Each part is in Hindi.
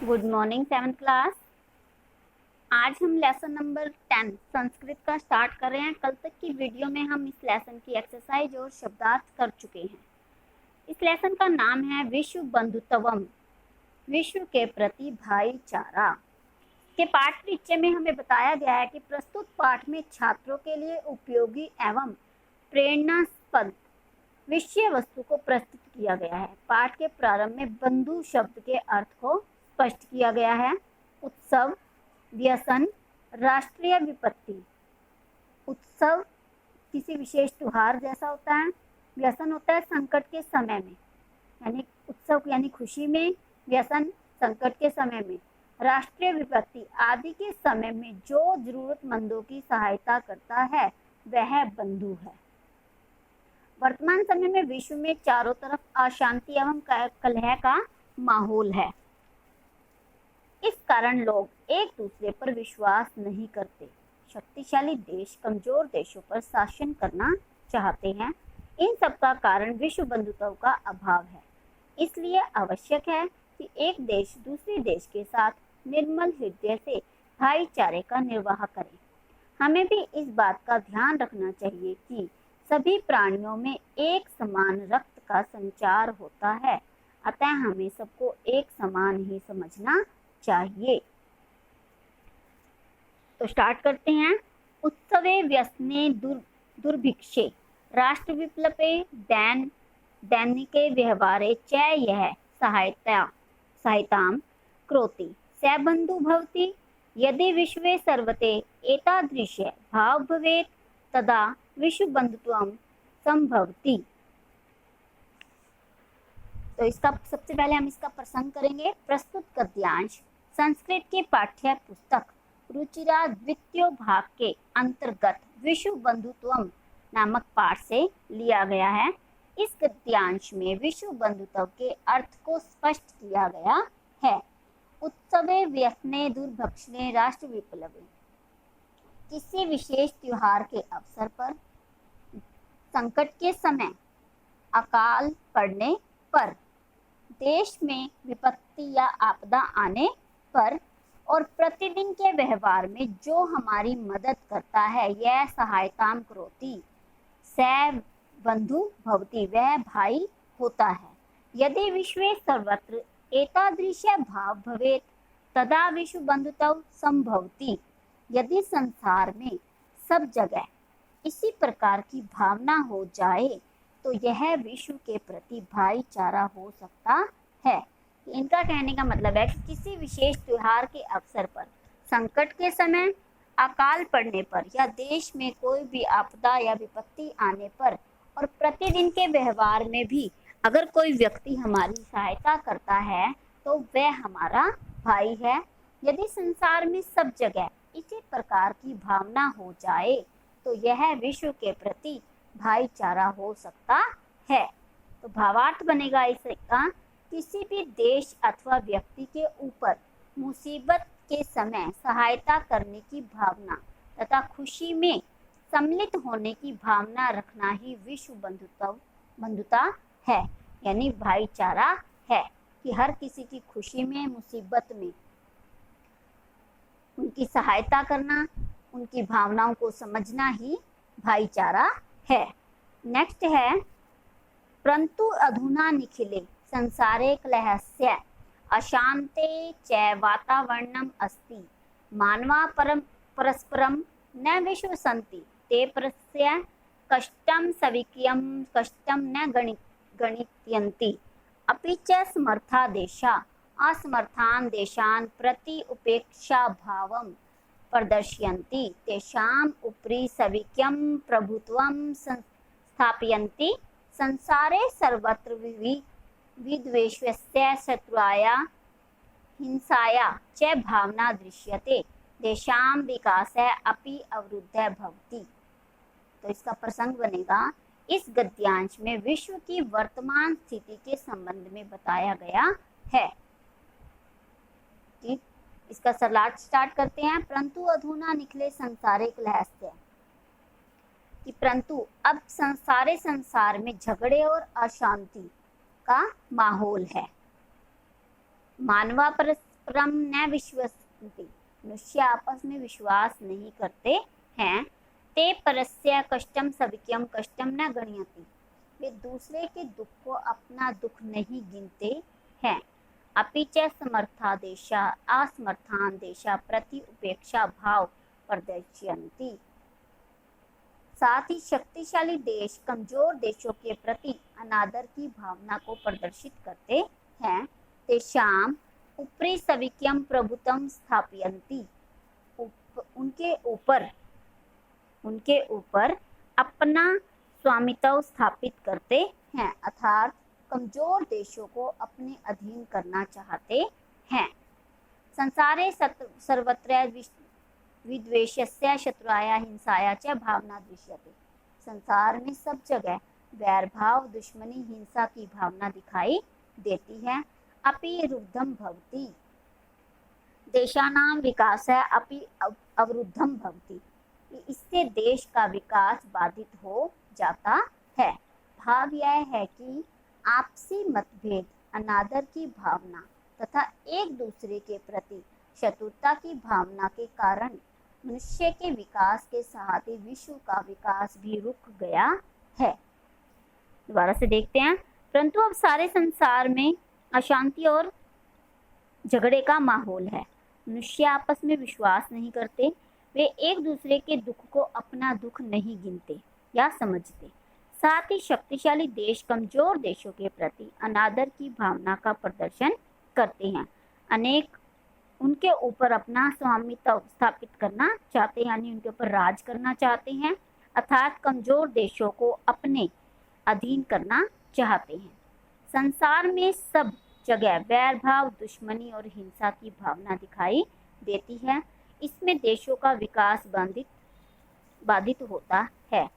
Good morning 7th class. आज हम लेसन नंबर 10 संस्कृत का स्टार्ट कर रहे हैं। कल तक की वीडियो में हम इस लेसन की एक्सरसाइज और शब्दार्थ कर चुके हैं। इस लेसन का नाम है विश्व बंधुत्वम, विश्व के प्रति भाईचारा। के पाठ परिचय में हमें बताया गया है कि प्रस्तुत पाठ में छात्रों के लिए उपयोगी एवं प्रेरणास्पद विषय वस्तु को प्रस्तुत किया गया है। पाठ के प्रारंभ में बंधु शब्द के अर्थ को स्पष्ट किया गया है। उत्सव, व्यसन, राष्ट्रीय विपत्ति। उत्सव किसी विशेष त्योहार जैसा होता है। व्यसन होता है संकट के समय में, यानी उत्सव यानी खुशी में, व्यसन संकट के समय में। राष्ट्रीय विपत्ति आदि के समय में जो जरूरतमंदों की सहायता करता है वह बंधु है। वर्तमान समय में विश्व में चारों तरफ अशांति एवं कलह का माहौल है। इस कारण लोग एक दूसरे पर विश्वास नहीं करते। शक्तिशाली देश कमजोर देशों पर शासन करना चाहते हैं। इन सब का कारण विश्व बंधुत्व का अभाव है। इसलिए आवश्यक है कि एक देश दूसरे देश के साथ निर्मल हृदय से भाईचारे का निर्वाह करे। हमें भी इस बात का ध्यान रखना चाहिए कि सभी प्राणियों में एक समान रक्त का संचार होता है, अतः हमें सबको एक समान ही समझना चाहिए। तो स्टार्ट करते हैं। उत्सवे व्यसने दुर्भिक्षे राष्ट्र विप्लवे दैनिके व्यवहारे च यह सहायतां करोति स बन्धु भवति। यदि विश्वे सर्वते एतादृश भाव भवेत् तदा विश्व बंधुत्वं संभवति। तो इसका सबसे पहले हम इसका प्रसंग करेंगे। प्रस्तुत गद्यांश संस्कृत के पाठ्य पुस्तक रुचिरा द्वितीय भाग के अंतर्गत विश्व बंधुत्वम नामक पाठ से लिया गया है। इस गद्यांश में विश्व बंधुत्व के अर्थ को स्पष्ट किया गया है। उत्सवे व्यसने दुर्भक्षणे राष्ट्र विप्लवे, किसी विशेष त्योहार के अवसर पर, संकट के समय, अकाल पड़ने पर, देश में विपत्ति या आपदा आने पर और प्रतिदिन के व्यवहार में जो हमारी मदद करता है यह सहायतां करोति स बंधु भवति, वह भाई होता है। यदि विश्वे सर्वत्र एतादृश भाव भवेत् तदा विश्व बंधुत्व संभवति। यदि संसार में सब जगह इसी प्रकार की भावना हो जाए तो यह विश्व के प्रति भाईचारा हो सकता है। इनका कहने का मतलब है कि किसी विशेष त्योहार के अवसर पर, संकट के समय, अकाल पड़ने पर या देश में कोई भी आपदा या विपत्ति आने पर और प्रतिदिन के व्यवहार में भी अगर कोई व्यक्ति हमारी सहायता करता है तो वह हमारा भाई है। यदि संसार में सब जगह इसी प्रकार की भावना हो जाए तो यह विश्व के प्रति भाईचारा हो सकता है। तो भावार्थ बनेगा इसका, किसी भी देश अथवा व्यक्ति के ऊपर मुसीबत के समय सहायता करने की भावना तथा खुशी में सम्मिलित होने की भावना रखना ही विश्व बंधुता है, यानी भाईचारा है। कि हर किसी की खुशी में, मुसीबत में उनकी सहायता करना, उनकी भावनाओं को समझना ही भाईचारा है। नेक्स्ट है, परंतु अधुना निखिले संसारे कलहस्य अशांते च वातावरणम अस्ति। मानवा परस्परम न विश्वसन्ति ते परस्य कष्टं सविक्यं कष्टं न गणित्यन्ति। अपि च समर्था देशा असमर्थान देशान प्रति उपेक्षा भावं प्रदर्शयन्ति। तेषाम् उपरि सविक्यं प्रभुत्वं स्थापयन्ति। संसारे सर्वत्र विद्वेषस्य शत्रुताया हिंसाया च भावना दृश्यते। तेषां विकासः अपि अवरुद्धः भवति। तो इसका प्रसंग बनेगा, इस गद्यांश में विश्व की वर्तमान स्थिति के संबंध में बताया गया है। ठीक, इसका सलाट स्टार्ट करते हैं। परंतु अधुना निखिले संसारे कलहस्य, कि परंतु अब सारे संसार में झगड़े और अशांति का माहौल है। मानवा परस्परम न विश्वसन्ति, मनुष्य आपस में विश्वास नहीं करते हैं। ते परस्य कष्टम सविक्यम कष्टम न गणयति, वे दूसरे के दुख को अपना दुख नहीं गिनते हैं। अपि च समर्थादेशा असमर्थादेशा प्रति उपेक्षा भाव प्रदर्शयन्ति, साथ ही शक्तिशाली देश कमजोर देशों के प्रति अनादर की भावना को प्रदर्शित करते हैं। तेषाम उपरि सविक्यम प्रभुत्वम स्थापयन्ति, उनके ऊपर अपना स्वामित्व स्थापित करते हैं, अर्थात कमजोर देशों को अपने अधीन करना चाहते हैं। संसारे सर्वत्र विद्वेषस्य शत्रुया हिंसाया च भावना दृश्यते, संसार में सब जगह वैर भाव दुश्मनी हिंसा की भावना दिखाई देती है। अपि रुद्धम भवति, देशानां विकासः अपि अवरुद्धम भवति, इससे देश का विकास बाधित हो जाता है। भाव यह है कि आपसी मतभेद, अनादर की भावना तथा एक दूसरे के प्रति शत्रुता की भावना के कारण मनुष्य के विकास के साथ ही विश्व का विकास भी रुक गया है। दोबारा से देखते हैं। परंतु अब सारे संसार में अशांति और झगड़े का माहौल है। मनुष्य आपस में विश्वास नहीं करते, वे एक दूसरे के दुख को अपना दुख नहीं गिनते या समझते। साथ ही शक्तिशाली देश कमजोर देशों के प्रति अनादर की भावना का प्रदर्शन करते हैं। अनेक उनके ऊपर अपना स्वामित्व स्थापित करना चाहते हैं, यानी उनके ऊपर राज करना चाहते हैं, अर्थात कमजोर देशों को अपने अधीन करना चाहते हैं। संसार में सब जगह वैर भाव दुश्मनी और हिंसा की भावना दिखाई देती है। इसमें देशों का विकास बाधित होता है।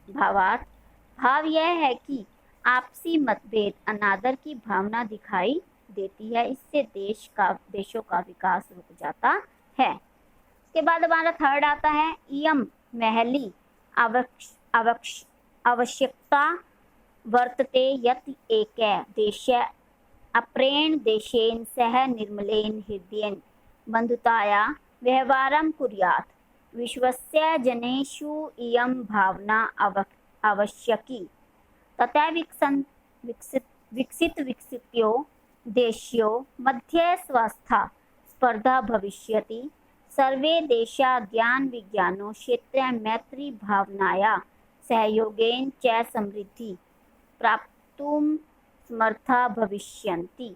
भाव यह है कि आपसी मतभेद अनादर की भावना दिखाई देती है, इससे देशों का विकास रुक जाता है। इसके बाद हमारा थर्ड आता है इयम महली आवश्यकता वर्तते यत् एक देश अप्रेण देशेन सह निर्मलेन हृदयेन बंधुताया व्यवहारं कुर्यात्, विश्वस्य जनेषु इयं भावना आवश्यकी, तथा विकसित्यो देश्यो मध्ये स्वस्था स्पर्धा भविष्यति। सर्वे देशा ज्ञान विज्ञानो क्षेत्रे मैत्री भावनाया सहयोगेन च समृद्धि प्राप्तुम समर्था भविष्यन्ति।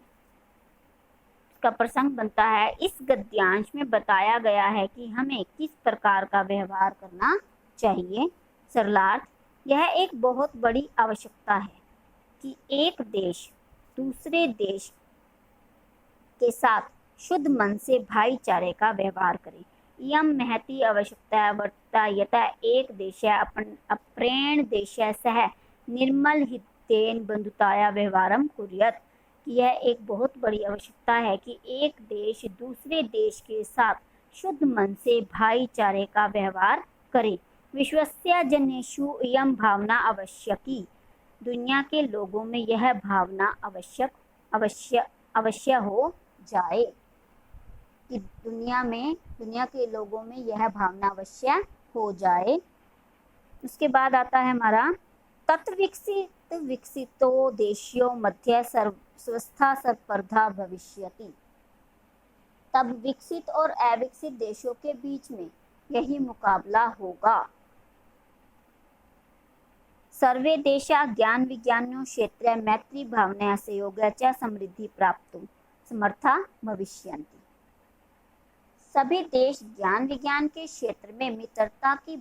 इसका प्रसंग बनता है। इस गद्यांश में बताया गया है कि हमें किस प्रकार का व्यवहार करना चाहिए। सरलार्थ, यह एक बहुत बड़ी आवश्यकता है कि एक देश दूसरे देश के साथ शुद्ध मन से भाईचारे का व्यवहार करे। इयं महती आवश्यकता वर्तता यथा एक देश अप्रेण देश सह निर्मल हितेन बंधुताया व्यवहारम कुर्यात्, यह एक बहुत बड़ी आवश्यकता है कि एक देश दूसरे देश के साथ शुद्ध मन से भाईचारे का व्यवहार करे। विश्वस्य जनेषु इयं भावना आवश्यकी, दुनिया के लोगों में यह भावना अवश्य हो जाए, कि दुनिया के लोगों में यह भावना अवश्य हो जाए। उसके बाद आता है हमारा तत् विकसितो देशियों मध्य स्वस्था स्पर्धा भविष्यति, तब विकसित और अविकसित देशों के बीच में यही मुकाबला होगा। सर्वे देशा ज्ञान विज्ञानो क्षेत्रे मैत्री भावना सहयोग च समृद्धि प्राप्तुं समर्था भविष्यन्ति। सभी देश ज्ञान विज्ञान के क्षेत्र में मित्रता की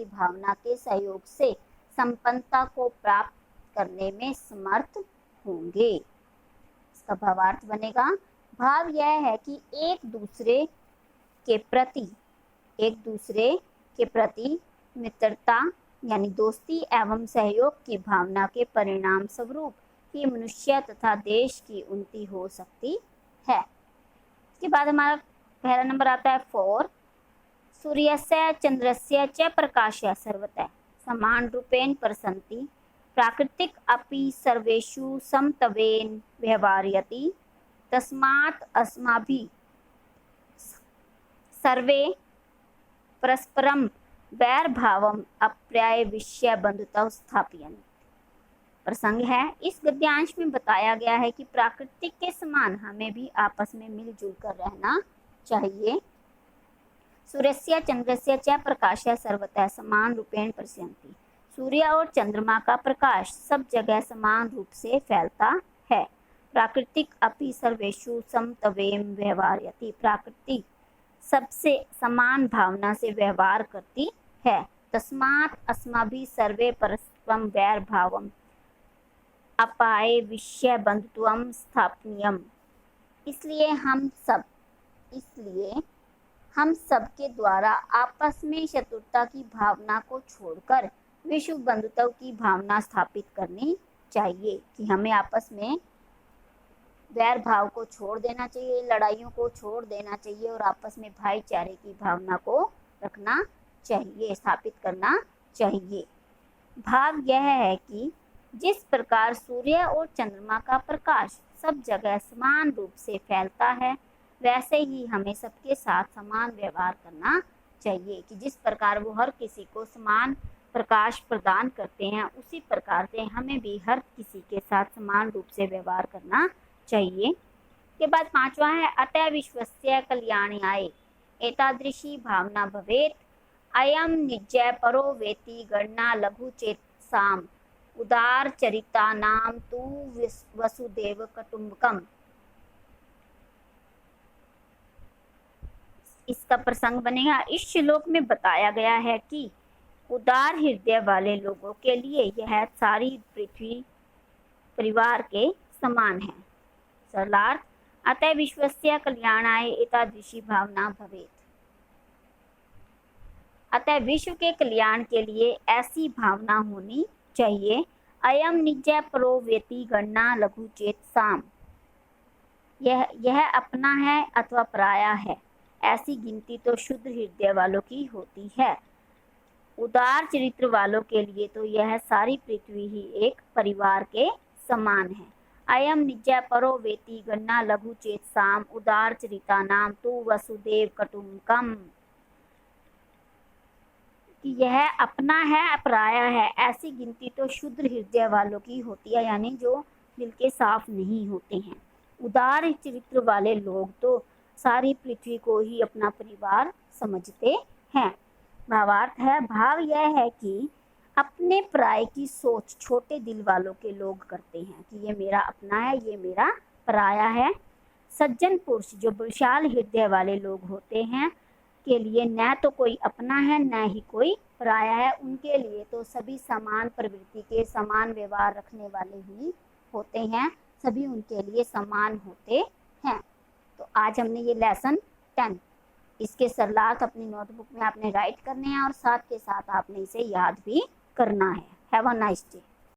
भावना के सहयोग से संपन्नता को प्राप्त करने में समर्थ होंगे। इसका भावार्थ बनेगा, भाव यह है कि एक दूसरे के प्रति मित्रता यानी दोस्ती एवं सहयोग की भावना के परिणाम स्वरूप ही मनुष्य तथा देश की उन्नति हो सकती है। इसके बाद हमारा पहला नंबर आता है 4। सूर्यस्य चंद्रस्य च प्रकाशः सर्वतः समान रूपेण प्रसन्ति, प्राकृतिक अपि सर्वेषु समत्वेन व्यवहारयति, तस्मात् अस्माभिः सर्वे परस्परं वैरभावम् अप्रायविश्य बंधुत्व स्थापयन्ति। प्रसंग है, इस गद्यांश में बताया गया है कि प्राकृतिक के समान हमें भी आपस में मिलजुल कर रहना चाहिए। सूर्यस्य चंद्रस्य च प्रकाशः सर्वतः समान रूपेण पश्यन्ति। सूर्य और चंद्रमा का प्रकाश सब जगह समान रूप से फैलता है। प्राकृतिक अपि सर्वेषु समत्वेन व्यवहारयति। प्राकृतिक सबसे समान भावना से व्यवहार करती है। तस्मात् अस्माभिः सर्वे परस्परं वैरभावम् अपायविश्य बंधुत्वं स्थापनीयम्। इसलिए हम सब के द्वारा आपस में शत्रुता की भावना को छोड़कर विश्व बंधुत्व की भावना स्थापित करनी चाहिए, कि हमें आपस में वैर भाव को छोड़ देना चाहिए, लड़ाइयों को छोड़ देना चाहिए और आपस में भाईचारे की भावना को रखना चाहिए, स्थापित करना चाहिए। भाव यह है कि जिस प्रकार सूर्य और चंद्रमा का प्रकाश सब जगह समान रूप से फैलता है, वैसे ही हमें सबके साथ समान व्यवहार करना चाहिए, कि जिस प्रकार वो हर किसी को समान प्रकाश प्रदान करते हैं, उसी प्रकार से हमें भी हर किसी के साथ समान रूप से व्यवहार करना चाहिए। के बाद पांचवा है, अतः विश्वस्य कल्याणाय एतादृशी भावना भवेत्। अयम निज्य परो वेति गणना लघु चेतसाम उदार चरितानां तु वसुदेव कुटुंबकम। इसका प्रसंग बनेगा। इस श्लोक में बताया गया है कि उदार हृदय वाले लोगों के लिए यह सारी पृथ्वी परिवार के समान है। सरलार्थ, अतः विश्वस्य कल्याणाय एतादृशी भावना भवेत्। अतः विश्व के कल्याण के लिए ऐसी भावना होनी चाहिए। अयम निज्य परो वेति गणना लघु चेतसाम। यह अपना है अथवा पराया है, ऐसी गिनती तो शुद्ध हृदय वालों की होती है। उदार चरित्र वालों के लिए तो यह सारी पृथ्वी ही एक परिवार के समान है। अयम निज्य परो वेति गणना लघु चेतसाम उदार चरितानां तु वसुदेव कुटुंबकम। कि यह अपना है पराया है, ऐसी गिनती तो शुद्ध हृदय वालों की होती है, यानी जो दिल के साफ नहीं होते हैं। उदार चरित्र वाले लोग तो सारी पृथ्वी को ही अपना परिवार समझते हैं। भावार्थ है, भाव यह है कि अपने पराये की सोच छोटे दिल वालों के लोग करते हैं, कि ये मेरा अपना है, ये मेरा पराया है। सज्जन पुरुष जो विशाल हृदय वाले लोग होते हैं के लिए न तो कोई अपना है न ही कोई पराया है। उनके लिए तो सभी समान प्रवृत्ति के, समान व्यवहार रखने वाले ही होते हैं, सभी उनके लिए समान होते हैं। तो आज हमने ये लेसन 10, इसके सरलार्थ अपनी नोटबुक में आपने राइट करने हैं और साथ के साथ आपने इसे याद भी करना है। Have a nice day.